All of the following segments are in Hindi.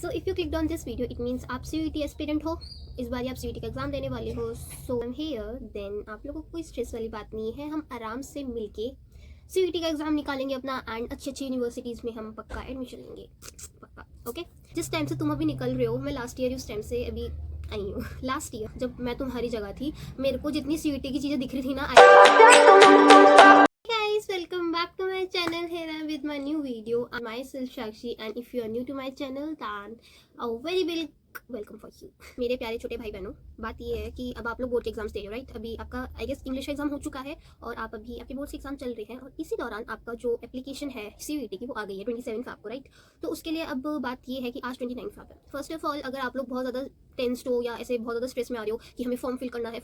So if you clicked on this video it means आप सीयूईटी एस्पिरेंट हो, इस बार आप सीयूईटी का एग्जाम देने वाले हो। सो आई एम हियर, देन आप लोगों को कोई स्ट्रेस वाली बात नहीं है। हम आराम से मिलके सीयूईटी का एग्जाम निकालेंगे अपना एंड अच्छी अच्छी यूनिवर्सिटीज़ में हम पक्का एडमिशन लेंगे, पक्का। ओके, जिस टाइम से तुम अभी निकल रहे हो, मैं लास्ट ईयर उस टाइम से अभी आई हूँ। लास्ट ईयर जब मैं तुम्हारी जगह थी, मेरे को जितनी सीयूईटी की चीज़ें दिख रही थी ना, guys, welcome back to my channel. Here I am with my new video. I'm myself Shakshi, and if you are new to my channel, then a very big welcome for you. मेरे प्यारे छोटे भाई बहनों, बात ये है कि अब आप लोग बोर्ड के एग्जाम्स दे रहे हो, राइट? अभी आपका आई गेस इंग्लिश का एग्जाम हो चुका है और आप अभी आपके बोर्ड के एग्जाम चल रहे हैं और इसी दौरान आपका जो एप्लीकेशन है सीयूईटी की वो आ गई है 27 फैब को, राइट? तो उसके लिए अब बात ये है कि आज 29 फैब है। फर्स्ट ऑफ ऑल, अगर आप लोग बहुत ज़्यादा टेंस्ड हो या ऐसे बहुत ज़्यादा स्ट्रेस में आ रहे हो कि हमें फॉर्म फिल करना है,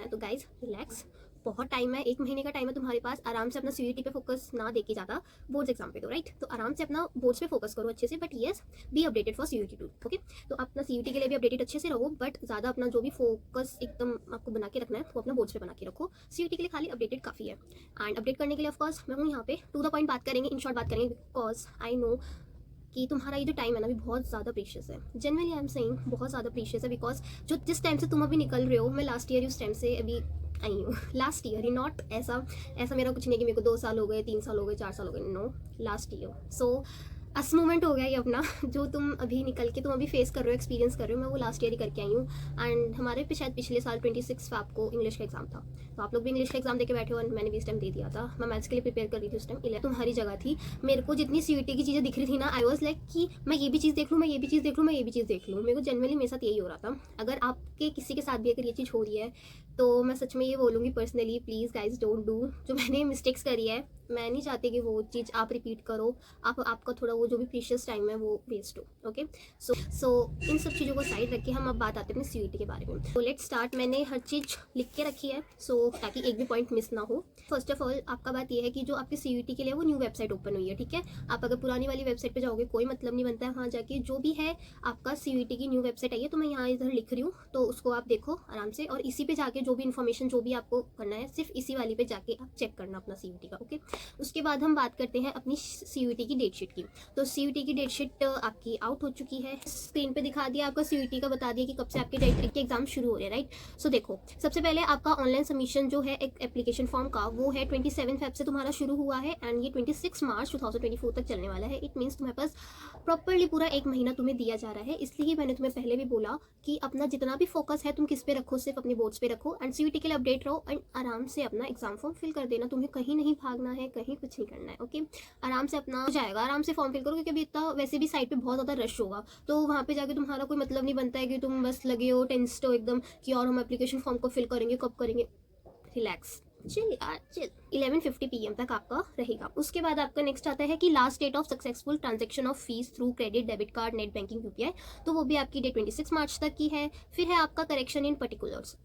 तो गाइज रिलैक्स, बहुत टाइम है, 1 महीने का टाइम है तुम्हारे पास। आराम से अपना सीयूईटी पे फोकस ना देके ज़्यादा बोर्ड्स एग्जाम पे दो, राइट? तो आराम से अपना बोर्ड्स पे फोकस करो अच्छे से, but yes be updated for CUET too. Okay, तो अपना सीयूईटी के लिए भी अपडेटेड अच्छे से रहो, बट ज़्यादा अपना जो भी फोकस एकदम आपको बना के रखना है वो अपना बोर्ड्स पे बना के रखो। सीयूईटी के लिए खाली अपडेटेड काफ़ी है। एंड अपडेट करने के लिए ऑफकोर्स मैं हूँ यहाँ पे, टू द पॉइंट बात करेंगे, इन शॉर्ट बात करेंगे, बिकॉज आई नो कि तुम्हारा ये जो टाइम है ना, अभी बहुत ज़्यादा प्रीशियस है। जनरली आई एम सेइंग बहुत ज़्यादा प्रीशियस है, बिकॉज जो जिस टाइम से तुम अभी निकल रहे हो, मैं लास्ट ईयर उस टाइम से अभी आई हूँ। लास्ट ईयर ही, नॉट ऐसा ऐसा मेरा कुछ नहीं कि मेरे को 2 साल हो गए, 3 साल हो गए, 4 साल हो गए, नो, लास्ट ईयर। सो अस मोमेंट हो गया ये अपना, जो तुम अभी निकल के तुम अभी फेस कर रहे हो, एक्सपीरियंस कर रहे हो, मैं वो लास्ट ईयर ही करके आई हूँ। एंड हमारे पे शायद पिछले साल 26 फैब को इंग्लिश का एग्जाम था, तो आप लोग भी इंग्लिश का एग्जाम देके बैठे हो और मैंने भी इस टाइम दे दिया था। मैं मैथ्स के लिए प्रिपेयर कर रही थी उस टाइम, तुम्हारी जगह थी। मेरे को जितनी सीयूईटी की चीज़ें दिख रही थी ना, आई वॉज लाइक कि मैं ये भी चीज़ देख लूँ, मैं ये भी चीज़ देख लूँ, मैं ये भी चीज़ देख लूँ। मेरे को जनरली मेरे साथ यही हो रहा था। अगर आपके किसी के साथ भी अगर ये चीज़ हो रही है, तो मैं सच में ये बोलूँगी personally, please guys don't do जो मैंने मिस्टेक्स करी है। मैं नहीं चाहती कि वो चीज़ आप रिपीट करो, आपका थोड़ा वो जो भी प्रीशियस टाइम है वो वेस्ट हो। ओके, सो इन सब चीज़ों को साइड रख के हम अब बात आते हैं अपनी सीयूईटी के बारे में। तो लेट्स स्टार्ट। मैंने हर चीज़ लिख के रखी है, सो ताकि एक भी पॉइंट मिस ना हो। फर्स्ट ऑफ ऑल, आपका बात ये है कि जो आपकी सीयूईटी के लिए वो न्यू वेबसाइट ओपन हुई है, ठीक है? आप अगर पुरानी वाली वेबसाइट पे जाओगे कोई मतलब नहीं बनता है वहाँ जाके। जो भी है आपका सीयूईटी की न्यू वेबसाइट आई है, तो मैं यहाँ इधर लिख रही हूँ, तो उसको आप देखो आराम से, और इसी पे जाके जो भी इन्फॉर्मेशन जो भी आपको करना है, सिर्फ इसी वाली पे जाके आप चेक करना अपना सीयूईटी का। ओके, उसके बाद हम बात करते हैं अपनी सीयूईटी की डेटशीट की। तो सीयूईटी की डेटशीट आपकी आउट हो चुकी है, स्क्रीन पे दिखा दिया आपका सीयूईटी का, बता दिया कि कब से आपके डेट के एग्जाम शुरू हो रहे हैं, राइट? सो देखो, सबसे पहले आपका ऑनलाइन सबमिशन जो है एक एप्लीकेशन फॉर्म का, वो है 27 फेब से तुम्हारा शुरू हुआ है एंड ये 26 मार्च 2024 तक चलने वाला है। इट मीन्स तुम्हारे पास प्रॉपरली पूरा 1 महीना तुम्हें दिया जा रहा है। इसलिए मैंने तुम्हें पहले भी बोला कि अपना जितना भी फोकस है तुम किस पे रखो, सिर्फ अपने बोर्ड्स पे रखो एंड सीयूईटी के लिए अपडेट रहो एंड आराम से अपना एग्जाम फॉर्म फिल कर देना। तुम्हें कहीं नहीं भागना है, कहीं कुछ नहीं करना है। ओके, आराम से अपना हो जाएगा, आराम से फॉर्म फिल करो, क्योंकि अभी इतना वैसे भी साइट पे बहुत ज़्यादा रश होगा, तो वहाँ पे जाके तुम्हारा कोई मतलब नहीं बनता है कि तुम बस लगे हो टेंस्ड हो एकदम कि और हम एप्लीकेशन फॉर्म को फिल करेंगे, कब करेंगे। रिलैक्स, चिल यार चिल। 11:50 PM तक आपका रहेगा। उसके बाद आपका नेक्स्ट आता है कि last date of successful transaction of fees through credit, debit card, net banking, UPI, तो वो भी आपकी डेट 26 मार्च तक की है। फिर है आपका करेक्शन इन पर्टिकुलर्स,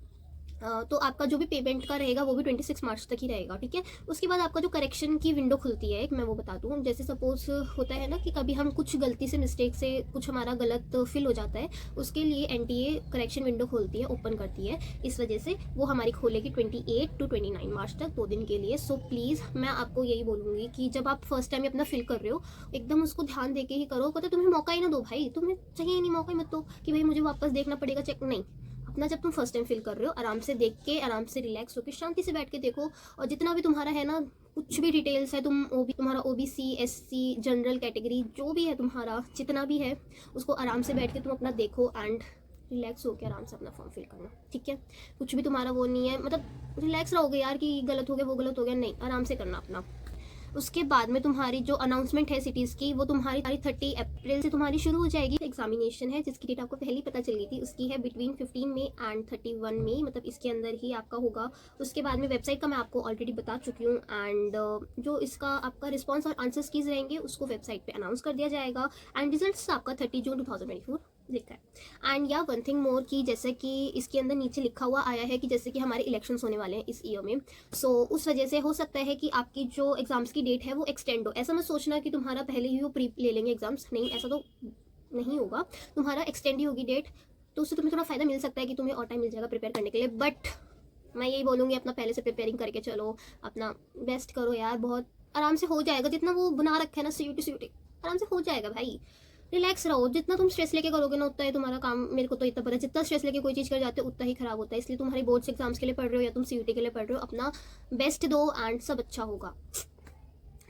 तो आपका जो भी पेमेंट का रहेगा वो भी 26 मार्च तक ही रहेगा, ठीक है? उसके बाद आपका जो करेक्शन की विंडो खुलती है, एक मैं वो बता दूँ, जैसे सपोज होता है ना कि कभी हम कुछ गलती से मिस्टेक से कुछ हमारा गलत फिल हो जाता है, उसके लिए एनटीए करेक्शन विंडो खोलती है, ओपन करती है। इस वजह से वो हमारी खोलेगी 28 to 29 मार्च तक, 2 दिन के लिए। सो प्लीज़ मैं आपको यही बोलूँगी कि जब आप फर्स्ट टाइम अपना फिल कर रहे हो, एकदम उसको ध्यान दे के ही करो। कहते तुम्हें मौका ही ना दो भाई, तुम्हें चाहिए नहीं मौका ही मत दो कि भाई मुझे वापस देखना पड़ेगा, चेक नहीं। अपना जब तुम फर्स्ट टाइम फिल कर रहे हो, आराम से देख के, आराम से रिलैक्स होकर शांति से बैठ के देखो, और जितना भी तुम्हारा है ना, कुछ भी डिटेल्स है, तुम्हारा ओबीसी, एससी, जनरल कैटेगरी, जो भी है तुम्हारा, जितना भी है, उसको आराम से बैठ के तुम अपना देखो एंड रिलैक्स होकर आराम से अपना फॉर्म फिल करना, ठीक है? कुछ भी तुम्हारा वो नहीं है, मतलब रिलैक्स रहोगे यार कि गलत हो गया, वो गलत हो गया, नहीं, आराम से करना अपना। उसके बाद में तुम्हारी जो अनाउंसमेंट है सिटीज़ की, वो तुम्हारी 30 अप्रैल से तुम्हारी शुरू हो जाएगी। एग्जामिनेशन है जिसकी डेट आपको पहले ही पता चल गई थी, उसकी है बिटवीन 15 मई एंड 31 मई, मतलब इसके अंदर ही आपका होगा। उसके बाद में वेबसाइट का मैं आपको ऑलरेडी बता चुकी हूँ एंड जो इसका आपका रिस्पॉन्स और आंसर्स कीज रहेंगे उसको वेबसाइट पर अनाउंस कर दिया जाएगा एंड रिजल्ट आपका 30 जून 2024 लिखा है। एंड या वन थिंग मोर कि जैसे कि इसके अंदर नीचे लिखा हुआ आया है कि जैसे कि हमारे इलेक्शंस होने वाले हैं इस ईयर में, सो उस वजह से हो सकता है कि आपकी जो एग्जाम्स की डेट है वो एक्सटेंड हो। ऐसा मत सोचना कि तुम्हारा पहले ही वो प्री ले लेंगे एग्जाम्स, नहीं, ऐसा तो नहीं होगा, तुम्हारा एक्सटेंड ही होगी डेट, तो उससे तुम्हें थोड़ा फ़ायदा मिल सकता है कि तुम्हें और टाइम मिल जाएगा प्रिपेयर करने के लिए। बट मैं यही बोलूँगी अपना पहले से प्रिपेयरिंग करके चलो, अपना बेस्ट करो यार, बहुत आराम से हो जाएगा। जितना वो बना रखा है ना सीयूटी, आराम से हो जाएगा भाई। रिलैक्स रहो, जितना तुम स्ट्रेस लेके करोगे ना उतना ही तुम्हारा काम, मेरे को तो इतना पता है, जितना स्ट्रेस लेके कोई चीज़ कर जाते हो उतना ही खराब होता है। इसलिए तुम्हारी बोर्ड्स एग्जाम्स के लिए पढ़ रहे हो या तुम सीयूटी के लिए पढ़ रहे हो, अपना बेस्ट दो एंड सब अच्छा होगा।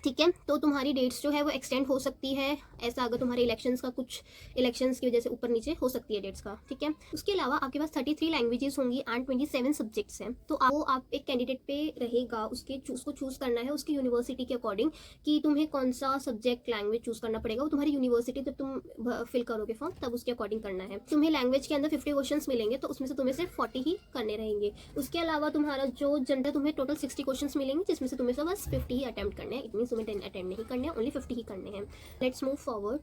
ठीक है, तो तुम्हारी डेट्स जो है वो एक्सटेंड हो सकती है, ऐसा अगर तुम्हारे इलेक्शंस का कुछ इलेक्शंस की वजह से ऊपर नीचे हो सकती है डेट्स का। ठीक है, उसके अलावा आपके पास 33 लैंग्वेजेस होंगी एंड 27 सब्जेक्ट्स हैं। तो आप एक कैंडिडेट पे रहेगा, उसको चूज़ करना है उसकी यूनिवर्सिटी के अकॉर्डिंग कि तुम्हें कौन सा सब्जेक्ट लैंग्वेज चूज़ करना पड़ेगा। वो तुम्हारी यूनिवर्सिटी जब तुम फिल करोगे फॉर्म तब उसके अकॉर्डिंग करना है। तुम्हें लैंग्वेज के अंदर 50 क्वेश्चन मिलेंगे, तो उसमें से तुम्हें सिर्फ 40 ही करने रहेंगे। उसके अलावा तुम्हारा जो जनरल, तुम्हें टोटल 60 क्वेश्चन मिलेंगे, जिसमें से तुम्हें से बस 50 ही अटैम्प्ट करने हैं। इट मीन तुम्हें 10 अटैम्प्ट नहीं करने हैं, ओनली 50 ही करने हैं। Let's move forward.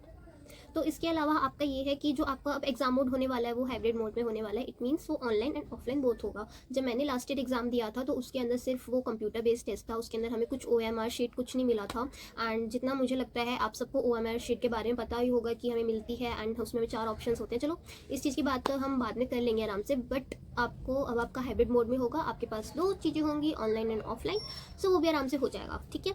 तो इसके अलावा आपका ये है कि जो आपका अब एग्जाम मोड होने वाला है वो हाइब्रिड मोड में होने वाला है। इट मीन्स वो ऑनलाइन एंड ऑफलाइन बोथ होगा। जब मैंने लास्ट ईयर एग्जाम दिया था तो उसके अंदर सिर्फ वो कंप्यूटर बेस्ड टेस्ट था, उसके अंदर हमें कुछ OMR शीट कुछ नहीं मिला था। एंड जितना मुझे लगता है आप सबको OMR शीट के बारे में पता ही होगा कि हमें मिलती है, एंड उसमें 4 ऑप्शन होते हैं। चलो इस चीज़ की बात तो हम बाद में कर लेंगे आराम से, बट आपको अब आपका हाइब्रिड मोड में होगा, आपके पास 2 चीज़ें होंगी, ऑनलाइन एंड ऑफलाइन। सो वो भी आराम से हो जाएगा। ठीक है,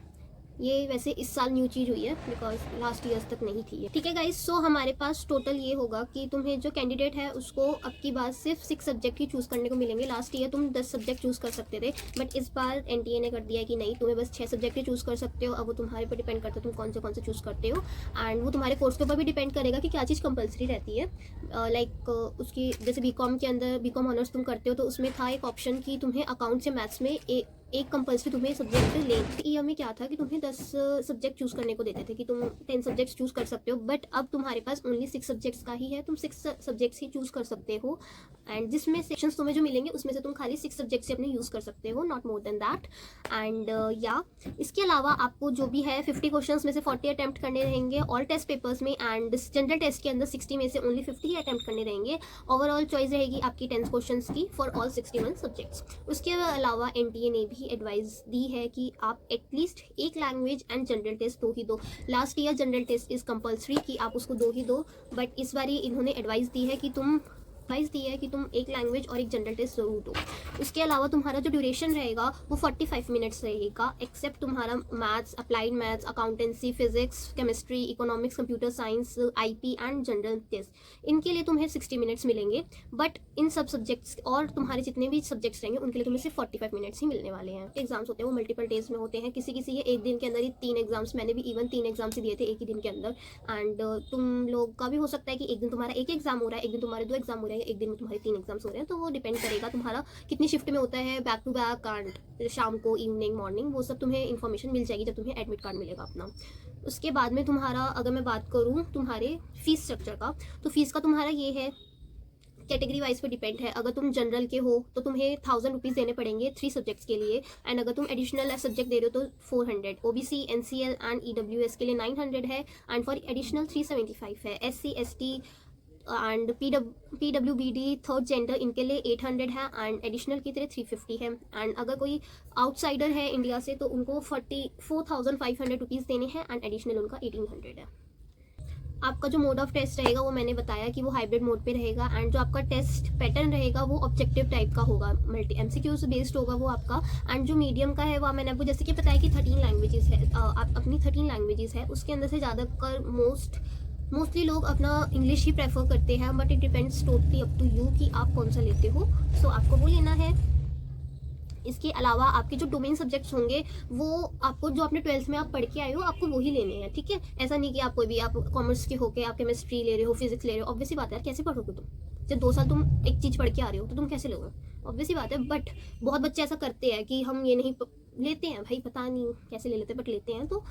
ये वैसे इस साल न्यू चीज़ हुई है बिकॉज लास्ट ईयर्स तक नहीं थी। ठीक है गाइस, सो हमारे पास टोटल ये होगा कि तुम्हें जो कैंडिडेट है उसको अब की बार सिर्फ 6 सब्जेक्ट ही चूज़ करने को मिलेंगे। लास्ट ईयर तुम 10 सब्जेक्ट चूज़ कर सकते थे, बट इस बार NTA ने कर दिया है कि नहीं, तुम्हें बस 6 सब्जेक्ट ही चूज़ कर सकते हो। अब वो तुम्हारे पर डिपेंड करता है तुम कौन से चूज़ करते हो, एंड वो तुम्हारे कोर्स के ऊपर भी डिपेंड करेगा कि क्या चीज़ कंपलसरी रहती है। लाइक उसकी जैसे BCom के अंदर BCom ऑनर्स तुम करते हो तो उसमें था एक ऑप्शन कि तुम्हें अकाउंट से मैथ्स में एक कंपल्सरी तुम्हें सब्जेक्ट लें। ईयर में क्या था कि तुम्हें 10 सब्जेक्ट चूज़ करने को देते थे कि तुम 10 सब्जेक्ट्स चूज़ कर सकते हो, बट अब तुम्हारे पास ओनली 6 सब्जेक्ट्स का ही है, तुम 6 सब्जेक्ट्स ही चूज़ कर सकते हो। एंड जिसमें सेक्शंस तुम्हें जो मिलेंगे उसमें से तुम खाली 6 सब्जेक्ट्स से अपने यूज़ कर सकते हो, not more than that. And या इसके अलावा आपको जो भी है 50 क्वेश्चन में से 40 अटैम्प्ट करने रहेंगे ऑल टेस्ट पेपर्स में, एंड जनरल टेस्ट के अंदर 60 में से ओनली 50 ही अटैम्प्ट करने रहेंगे। ओवरऑल चॉइस रहेगी आपकी 10 क्वेश्चन की फॉर ऑल 61 सब्जेक्ट्स। उसके अलावा NTA ने भी एडवाइस दी है कि आप एटलीस्ट एक लैंग्वेज एंड जनरल टेस्ट 2 ही दो। Last year general test is compulsory कि आप उसको 2 ही दो, बट इस बार इन्होंने एडवाइस दी है कि तुम एक लैंग्वेज और एक जनरल टेस्ट ज़रूर दो। उसके अलावा तुम्हारा जो ड्यूरेशन रहेगा वो 45 मिनट्स रहेगा, एक्सेप्ट तुम्हारा maths, applied maths, accountancy, physics, chemistry, economics, computer science, IP and general test, इनके लिए तुम्हें 60 मिनट्स मिलेंगे। बट इन सब सब्जेक्ट्स और तुम्हारे जितने भी सब्जेक्ट्स रहेंगे उनके लिए तुम्हें सिर्फ 45 मिनट्स ही मिलने वाले हैं। एग्जाम्स होते हैं वो मल्टीपल डेज में होते हैं, किसी ये एक दिन के अंदर ही 3 एग्जाम्स, मैंने भी इवन 3 एग्जाम्स ही दिए थे एक ही दिन के अंदर। एंड तुम लोग का भी हो सकता है कि एक दिन तुम्हारा एक एग्जाम हो रहा है, एक दिन तुम्हारे 2 एग्जाम हो रहे हैं, एक दिन में तुम्हारे 3 एग्जाम्स हो रहे हैं। तो वो डिपेंड करेगा तुम्हारा कितनी शिफ्ट में होता है, बैक टू बैक एंड शाम को, इवनिंग, मॉर्निंग, वो सब तुम्हें इन्फॉर्मेशन मिल जाएगी जब तुम्हें एडमिट कार्ड मिलेगा अपना। उसके बाद में तुम्हारा, अगर मैं बात करूँ तुम्हारे फीस स्ट्रक्चर का, तो फीस का तुम्हारा ये है, कैटेगरी वाइज पे डिपेंड है। अगर तुम जनरल के हो तो तुम्हें 1000 रुपीज़ देने पड़ेंगे 3 सब्जेक्ट्स के लिए, एंड अगर तुम एडिशनल सब्जेक्ट दे रहे हो तो 400। OBC, NCL एंड EWS के लिए 900 है, एंड फॉर एडिशनल 375 है। SC, ST and PWBD third gender इनके लिए 800 है, एंड एडिशनल की तरह 350 है। एंड अगर कोई आउटसाइडर है इंडिया से तो उनको 44,500 रुपीज़ देने हैं, एंड एडिशनल उनका 1800 है। आपका जो मोड ऑफ टेस्ट रहेगा वो मैंने बताया कि वो हाइब्रिड मोड पे रहेगा, एंड जो आपका टेस्ट पैटर्न रहेगा वो ऑब्जेक्टिव टाइप का होगा, मल्टी MCQs बेस्ड होगा वो आपका। एंड जो मीडियम का है वो मैंने आपको जैसे कि बताया कि 13 लैंग्वेजेस है, आप अपनी 13 लैंग्वेजेस है, उसके अंदर से ज़्यादातर मोस्टली लोग अपना इंग्लिश ही प्रेफर करते हैं, but it depends totally up to you कि आप कौन सा लेते हो। सो आपको वो लेना है। इसके अलावा आपके जो डोमेन सब्जेक्ट्स होंगे वो आपको, जो आपने 12th में आप पढ़ के आए हो, आपको वही लेने हैं। ठीक है, ऐसा नहीं कि आप कोई भी, आप कॉमर्स के होके आप केमिस्ट्री ले रहे हो, फिजिक्स ले रहे हो, ऑब्वियसली बात है यार, कैसे पढ़ोगे तुम? जब 2 साल तुम एक चीज़ पढ़ के आ रहे हो तो तुम कैसे लोगे? ऑब्वियसली बात है। बट बहुत बच्चे ऐसा करते हैं कि हम ये नहीं लेते हैं, भाई पता नहीं कैसे ले लेते हैं, बट लेते हैं। तो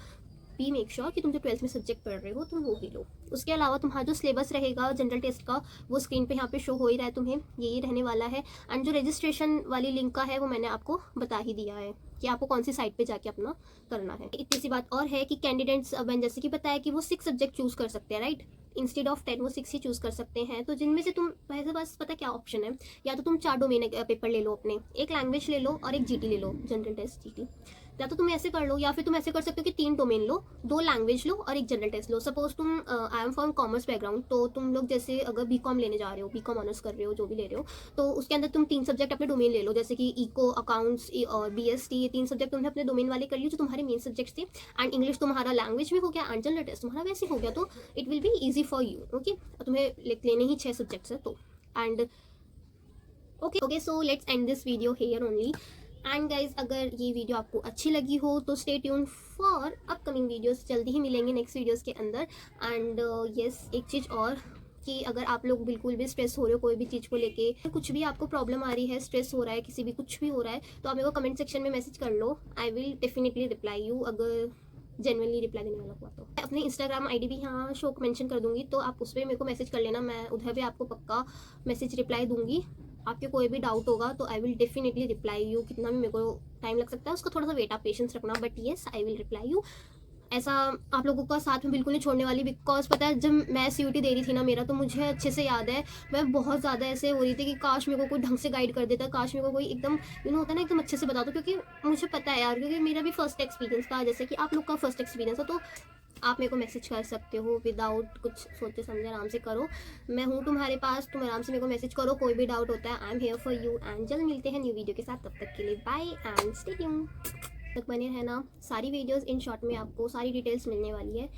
बी मेक श्योर कि तुम जो 12th में सब्जेक्ट पढ़ रहे हो तुम वो ही लो। उसके अलावा तुम्हारा जो सिलेबस रहेगा जनरल टेस्ट का वो स्क्रीन पे यहाँ पे शो हो ही रहा है तुम्हें, यही रहने वाला है। एंड जो रजिस्ट्रेशन वाली लिंक का है वो मैंने आपको बता ही दिया है कि आपको कौन सी साइट पे जाके अपना करना है। इतनी सी बात और है कि कैंडिडेट्स, मैंने जैसे कि बताया कि वो 6 सब्जेक्ट चूज़ कर सकते हैं, राइट? इंस्टेड ऑफ 10 वो 6 ही चूज़ कर सकते हैं। तो जिनमें से तुम वैसे बस पता क्या ऑप्शन है, या तो तुम 4 डोमेन पेपर ले लो अपने, एक लैंग्वेज ले लो और एक GT ले लो, जनरल टेस्ट GT। या तो तुम ऐसे कर लो, या फिर तुम ऐसे कर सकते हो कि 3 डोमेन लो, 2 लैंग्वेज लो और 1 जनरल टेस्ट लो। सपोज तुम I am from commerce background, तो तुम लोग जैसे अगर बीकॉम लेने जा रहे हो, बीकॉम ऑनर्स कर रहे हो, जो भी ले रहे हो, तो उसके अंदर तुम 3 सब्जेक्ट अपने डोमेन ले लो, जैसे कि इको, अकाउंट्स और बीएसटी। ये 3 सब्जेक्ट तुमने अपने डोमेन वाले कर लिए जो तुम्हारे मेन सब्जेक्ट्स थे। एंड इंग्लिश तुम्हारा लैंग्वेज में हो गया एंड जनरल टेस्ट तुम्हारा वैसे हो गया, तो it will be easy for you. Okay, तुम्हें लेने ही 6 सब्जेक्ट्स है तो। And okay, so let's end this video here only. And guys, अगर ये वीडियो आपको अच्छी लगी हो तो stay tune for upcoming videos. जल्दी ही मिलेंगे नेक्स्ट वीडियोस के अंदर। एंड यस, एक चीज़ और कि अगर आप लोग बिल्कुल भी स्ट्रेस हो रहे हो कोई भी चीज़ को लेके, कुछ भी आपको प्रॉब्लम आ रही है, स्ट्रेस हो रहा है, किसी भी कुछ भी हो रहा है, तो आप मेरे को कमेंट सेक्शन में मैसेज कर लो। I will definitely reply you, अगर जेनुअनली रिप्लाई देने वाला हुआ तो। मैं अपनी इंस्टाग्राम आईडी भी यहाँ शो मेंशन कर दूंगी, तो आप उस पर मेरे को मैसेज कर लेना, मैं उधर भी आपको पक्का मैसेज रिप्लाई दूंगी। आपके कोई भी डाउट होगा तो आई विल डेफिनेटली रिप्लाई यू। कितना भी मेरे को टाइम लग सकता है उसका थोड़ा सा वेट, आप पेशेंस रखना, but yes I will reply you. ऐसा आप लोगों का साथ में बिल्कुल नहीं छोड़ने वाली, बिकॉज पता है जब मैं सीयूटी दे रही थी ना, मेरा तो मुझे अच्छे से याद है, मैं बहुत ज़्यादा ऐसे हो रही थी कि काश मेरे को कोई ढंग से गाइड कर देता, काश मेरे को कोई एकदम होता है ना एकदम अच्छे से बता दो, क्योंकि मुझे पता है यार, क्योंकि मेरा भी फर्स्ट एक्सपीरियंस था जैसे कि आप लोग का फर्स्ट एक्सपीरियंस है। तो आप मेरे को मैसेज कर सकते हो विदाउट कुछ सोचे समझे, आराम से करो, मैं हूँ तुम्हारे पास, तुम आराम से मेरे को मैसेज करो, कोई भी डाउट होता है I am here for you. And जल्द मिलते हैं न्यू वीडियो के साथ, तब तक के लिए बाय एंड स्टे ट्यून्ड। तक बने रहना। सारी वीडियोस इन शॉर्ट में आपको सारी डिटेल्स मिलने वाली है,